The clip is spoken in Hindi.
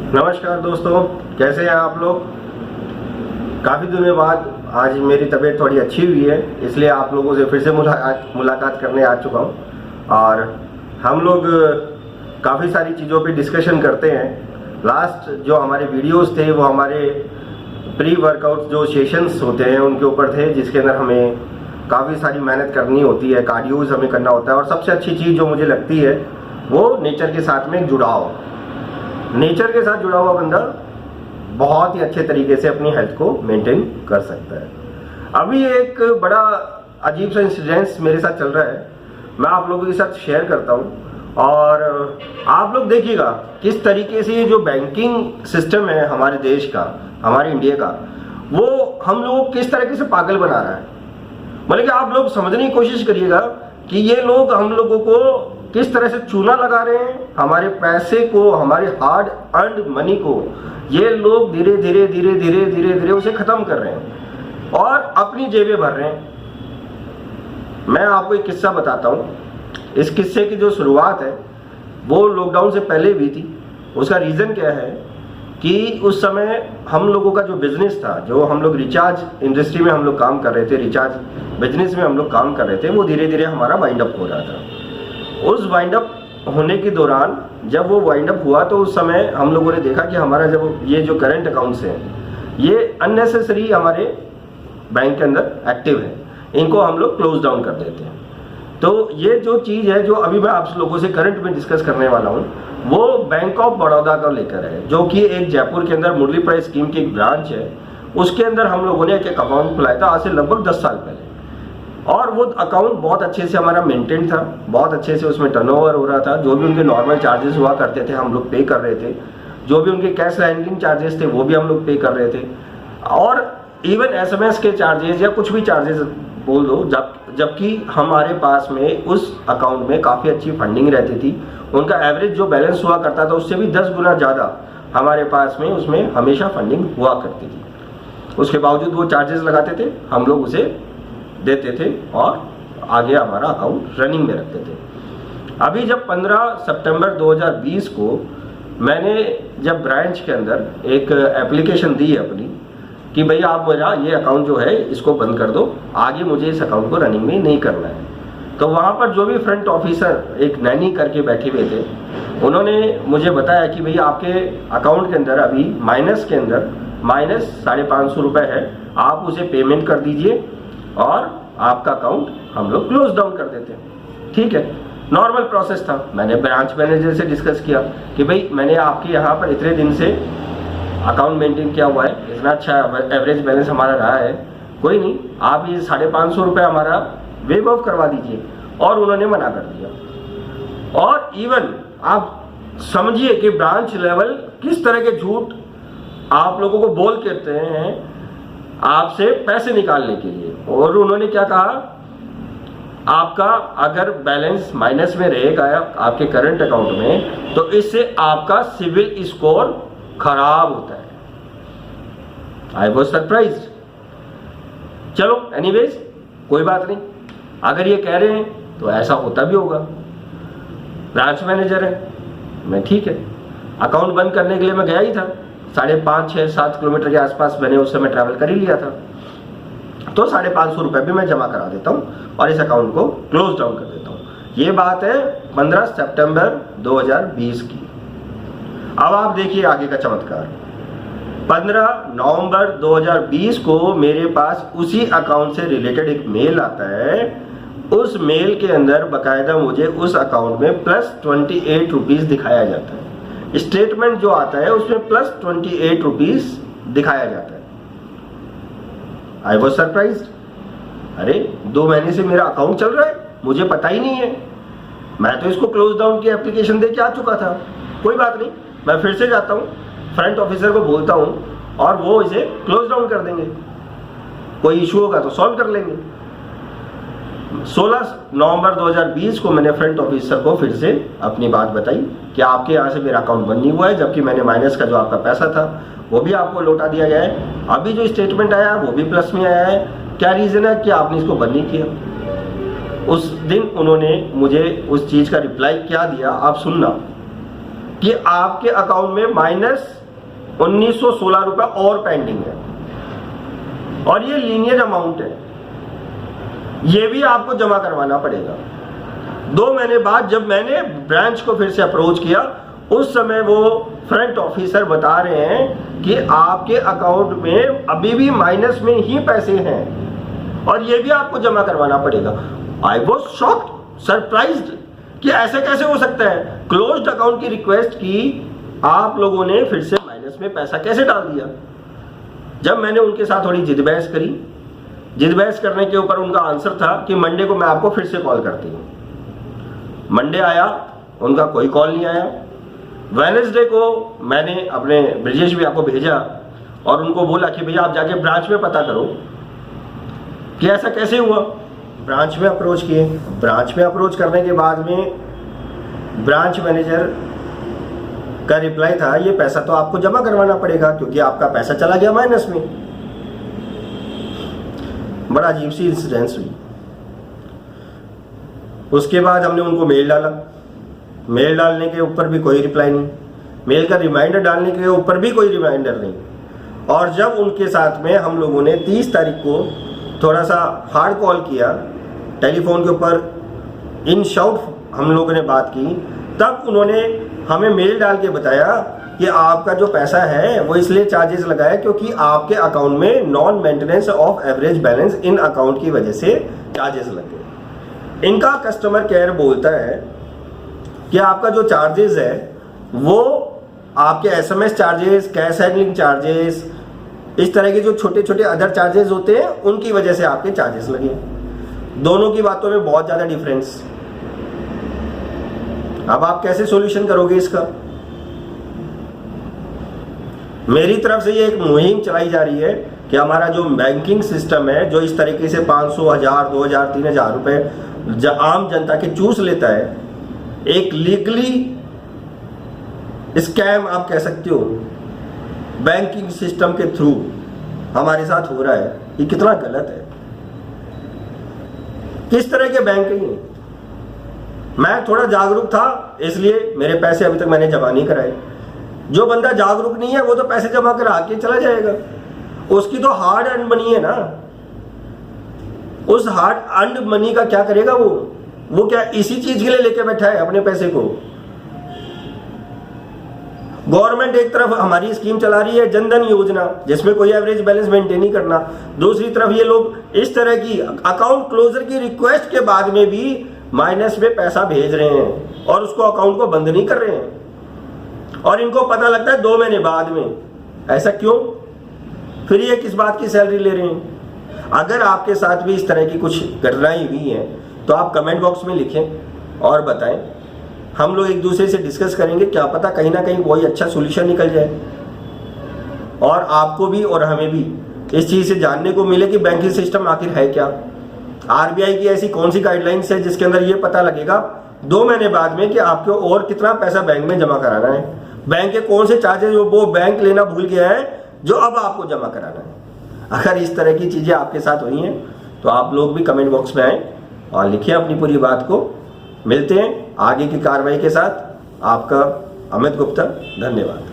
नमस्कार दोस्तों, कैसे हैं आप लोग। काफ़ी दिनों बाद आज मेरी तबीयत थोड़ी अच्छी हुई है, इसलिए आप लोगों से फिर से मुलाकात करने आ चुका हूं। और हम लोग काफ़ी सारी चीज़ों पे डिस्कशन करते हैं। लास्ट जो हमारे वीडियोस थे वो हमारे प्री वर्कआउट जो सेशंस होते हैं उनके ऊपर थे, जिसके अंदर हमें काफ़ी सारी मेहनत करनी होती है, कार्डियोज हमें करना होता है। और सबसे अच्छी चीज़ जो मुझे लगती है वो नेचर के साथ में एक जुड़ाव। नेचर के साथ जुड़ा हुआ बंदा बहुत ही अच्छे तरीके से अपनी हेल्थ को मेंटेन कर सकता है। अभी एक बड़ा अजीब सा इंसिडेंस मेरे साथ चल रहा है, मैं आप लोगों के साथ शेयर करता हूं। और आप लोग देखिएगा किस तरीके से ये जो बैंकिंग सिस्टम है हमारे देश का, हमारे इंडिया का, वो हम लोगों को किस तरीके से पागल बना रहा है। मतलब कि आप लोग समझने की कोशिश करिएगा कि ये लोग हम लोगों को किस तरह से चूना लगा रहे हैं, हमारे पैसे को, हमारे हार्ड अर्न्ड मनी को ये लोग धीरे धीरे धीरे धीरे धीरे धीरे उसे खत्म कर रहे हैं और अपनी जेबें भर रहे हैं। मैं आपको एक किस्सा बताता हूं। इस किस्से की जो शुरुआत है वो लॉकडाउन से पहले भी थी। उसका रीजन क्या है कि उस समय हम लोगों का जो बिजनेस था, जो हम लोग रिचार्ज इंडस्ट्री में हम लोग काम कर रहे थे, रिचार्ज बिजनेस में हम लोग काम कर रहे थे, वो धीरे धीरे हमारा वाइंड अप हो रहा था। उस वाइंड अप होने के दौरान जब वो वाइंड अप हुआ तो उस समय हम लोगों ने देखा कि हमारा जब ये जो करंट अकाउंट्स हैं ये अननेसेसरी हमारे बैंक के अंदर एक्टिव है, इनको हम लोग क्लोज डाउन कर देते हैं। तो ये जो चीज़ है जो अभी मैं आप लोगों से करंट में डिस्कस करने वाला हूँ वो बैंक ऑफ बड़ौदा का लेकर है, जो कि एक जयपुर के अंदर मुरली प्राइस स्कीम की एक ब्रांच है। उसके अंदर हम लोगों ने एक अकाउंट खुलाया था आज से लगभग 10 साल पहले। और वो अकाउंट बहुत अच्छे से हमारा मेंटेन था, बहुत अच्छे से उसमें टर्नओवर हो रहा था। जो भी उनके नॉर्मल चार्जेस हुआ करते थे हम लोग पे कर रहे थे, जो भी उनके कैश हैंडलिंग चार्जेस थे वो भी हम लोग पे कर रहे थे। और इवन एसएमएस के चार्जेस या कुछ भी चार्जेस बोल दो, जबकि हमारे पास में उस अकाउंट में काफ़ी अच्छी फंडिंग रहती थी। उनका एवरेज जो बैलेंस हुआ करता था उससे भी 10 गुना ज़्यादा हमारे पास में उसमें हमेशा फंडिंग हुआ करती थी। उसके बावजूद वो चार्जेस लगाते थे, हम लोग उसे देते थे और आगे हमारा अकाउंट रनिंग में रखते थे। अभी जब 15 सितंबर 2020 को मैंने जब ब्रांच के अंदर एक एप्लीकेशन दी अपनी कि भाई आप मेरा ये अकाउंट जो है इसको बंद कर दो, आगे मुझे इस अकाउंट को रनिंग में नहीं करना है, तो वहाँ पर जो भी फ्रंट ऑफिसर एक नैनी करके बैठे हुए थे उन्होंने मुझे बताया कि भाई आपके अकाउंट के अंदर अभी माइनस के अंदर -550 रुपये है, आप उसे पेमेंट कर दीजिए और आपका अकाउंट हम लोग क्लोज डाउन कर देते हैं। ठीक है, नॉर्मल प्रोसेस था। मैंने ब्रांच मैनेजर से डिस्कस किया कि भाई मैंने आपके यहाँ पर इतने दिन से अकाउंट मेंटेन किया हुआ है, इतना अच्छा एवरेज बैलेंस हमारा रहा है, कोई नहीं, आप ये 550 रुपये हमारा वेव ऑफ करवा दीजिए। और उन्होंने मना कर दिया। और इवन आप समझिए कि ब्रांच लेवल किस तरह के झूठ आप लोगों को बोल करते हैं आपसे पैसे निकालने के लिए। और उन्होंने क्या कहा, आपका अगर बैलेंस माइनस में रहेगा आपके करंट अकाउंट में तो इससे आपका सिविल स्कोर खराब होता है। I was surprised. चलो एनीवेज कोई बात नहीं, अगर ये कह रहे हैं तो ऐसा होता भी होगा। ब्रांच मैनेजर है मैं, ठीक है। अकाउंट बंद करने के लिए मैं गया ही था, 5.5, 6, 7 किलोमीटर के आसपास मैंने उस समय ट्रैवल कर ही लिया था। तो 550 रुपये भी मैं जमा करा देता हूँ और इस अकाउंट को क्लोज डाउन कर देता हूँ। ये बात है 15 सितंबर 2020 की। अब आप देखिए आगे का चमत्कार। 15 नवंबर 2020 को मेरे पास उसी अकाउंट से रिलेटेड एक मेल आता है। उस मेल के अंदर बकायदा मुझे उस अकाउंट में +28 रुपीज़ दिखाया जाता है। स्टेटमेंट जो आता है उसमें +28 रुपीज़ दिखाया जाता है। I was surprised. अरे 2 महीने से मेरा अकाउंट चल रहा है, मुझे पता ही नहीं है। मैं तो इसको क्लोज डाउन की एप्लीकेशन दे के आ चुका था। कोई बात नहीं, मैं फिर से जाता हूँ, फ्रंट ऑफिसर को बोलता हूँ और वो इसे क्लोज डाउन कर देंगे। कोई इशू होगा तो सॉल्व कर लेंगे। 16 नवंबर 2020 को मैंने फ्रंट ऑफिसर को फिर से अपनी बात बताई कि आपके यहाँ से मेरा अकाउंट बंद नहीं हुआ है, जबकि मैंने माइनस का जो आपका पैसा था वो भी आपको लौटा दिया गया है। अभी जो स्टेटमेंट आया वो भी प्लस में आया है। क्या रीज़न है कि आपने इसको बंद नहीं किया। उस दिन उन्होंने मुझे उस चीज़ का रिप्लाई क्या दिया आप सुनना। कि आपके अकाउंट में माइनस 1916 रुपए और पेंडिंग है, और ये लीनियर अमाउंट है, ये भी आपको जमा करवाना पड़ेगा। 2 महीने बाद जब मैंने ब्रांच को फिर से अप्रोच किया, उस समय वो फ्रंट ऑफिसर बता रहे हैं कि आपके अकाउंट में अभी भी माइनस में ही पैसे हैं और ये भी आपको जमा करवाना पड़ेगा। आई वॉज शॉक्ड, सरप्राइज्ड कि ऐसे कैसे हो सकता है। क्लोज्ड अकाउंट की रिक्वेस्ट की, आप लोगों ने फिर से माइनस में पैसा कैसे डाल दिया। जब मैंने उनके साथ थोड़ी जिद बहस करी, जिद बहस करने के ऊपर उनका आंसर था कि मंडे को मैं आपको फिर से कॉल करती हूँ। मंडे आया, उनका कोई कॉल नहीं आया। वेडनेसडे को मैंने अपने ब्रिजेश भैया को भेजा और उनको बोला कि भैया आप जाके ब्रांच में पता करो कि ऐसा कैसे हुआ। ब्रांच में अप्रोच किए, ब्रांच में अप्रोच करने के बाद में ब्रांच मैनेजर का रिप्लाई था, ये पैसा तो आपको जमा करवाना पड़ेगा क्योंकि आपका पैसा चला गया माइनस में। बड़ा अजीब सी इंसिडेंस हुई। उसके बाद हमने उनको मेल डाला, मेल डालने के ऊपर भी कोई रिप्लाई नहीं, मेल का रिमाइंडर डालने के ऊपर भी कोई रिमाइंडर नहीं। और जब उनके साथ में हम लोगों ने 30 तारीख को थोड़ा सा हार्ड कॉल किया, टेलीफोन के ऊपर इन शाउट हम लोगों ने बात की, तब उन्होंने हमें मेल डाल के बताया कि आपका जो पैसा है वो इसलिए चार्जेस लगाया क्योंकि आपके अकाउंट में non maintenance of average balance in account की वजह से चार्जेस लगे। इनका कस्टमर केयर बोलता है कि आपका जो चार्जेस है वो आपके SMS charges, cash handling charges, इस तरह के जो छोटे छोटे अदर चार्जेस होते हैं उनकी वजह से आपके चार्जेस लगे। दोनों की बातों में बहुत ज्यादा डिफरेंस। अब आप कैसे सॉल्यूशन करोगे इसका। मेरी तरफ से ये एक मुहिम चलाई जा रही है कि हमारा जो बैंकिंग सिस्टम है, जो इस तरीके से 500, 1000, 2000, 3000 रुपए आम जनता के चूस लेता है, एक लीगली स्कैम आप कह सकते हो, बैंकिंग सिस्टम के थ्रू हमारे साथ हो रहा है, ये कितना गलत है। किस तरह के बैंकिंग है। मैं थोड़ा जागरूक था इसलिए मेरे पैसे अभी तक मैंने जमा नहीं कराए। जो बंदा जागरूक नहीं है वो तो पैसे जमा करा के चला जाएगा, उसकी तो हार्ड अर्न मनी है ना। उस हार्ड अर्न मनी का क्या करेगा वो क्या इसी चीज के लिए लेके बैठा है अपने पैसे को। गवर्नमेंट एक तरफ हमारी स्कीम चला रही है जनधन योजना, जिसमें कोई एवरेज बैलेंस मेंटेन नहीं करना, दूसरी तरफ ये लोग इस तरह की अकाउंट क्लोजर की रिक्वेस्ट के बाद में भी माइनस में पैसा भेज रहे हैं और उसको अकाउंट को बंद नहीं कर रहे हैं। और इनको पता लगता है 2 महीने बाद में। ऐसा क्यों? फिर ये किस बात की सैलरी ले रहे हैं? अगर आपके साथ भी इस तरह की कुछ घटनाएं हुई हैं तो आप कमेंट बॉक्स में लिखें और बताएं। हम लोग एक दूसरे से डिस्कस करेंगे, क्या पता कहीं ना कहीं कोई अच्छा सोल्यूशन निकल जाए और आपको भी और हमें भी इस चीज से जानने को मिले कि बैंकिंग सिस्टम आखिर है क्या। आरबीआई की ऐसी कौन सी गाइडलाइंस है जिसके अंदर ये पता लगेगा 2 महीने बाद में कि आपको और कितना पैसा बैंक में जमा कराना है, बैंक के कौन से चार्जेस वो बैंक लेना भूल गया है जो अब आपको जमा कराना है। अगर इस तरह की चीजें आपके साथ हुई हैं तो आप लोग भी कमेंट बॉक्स में आए और लिखिए अपनी पूरी बात को। मिलते हैं आगे की कार्रवाई के साथ। आपका अमित गुप्ता, धन्यवाद।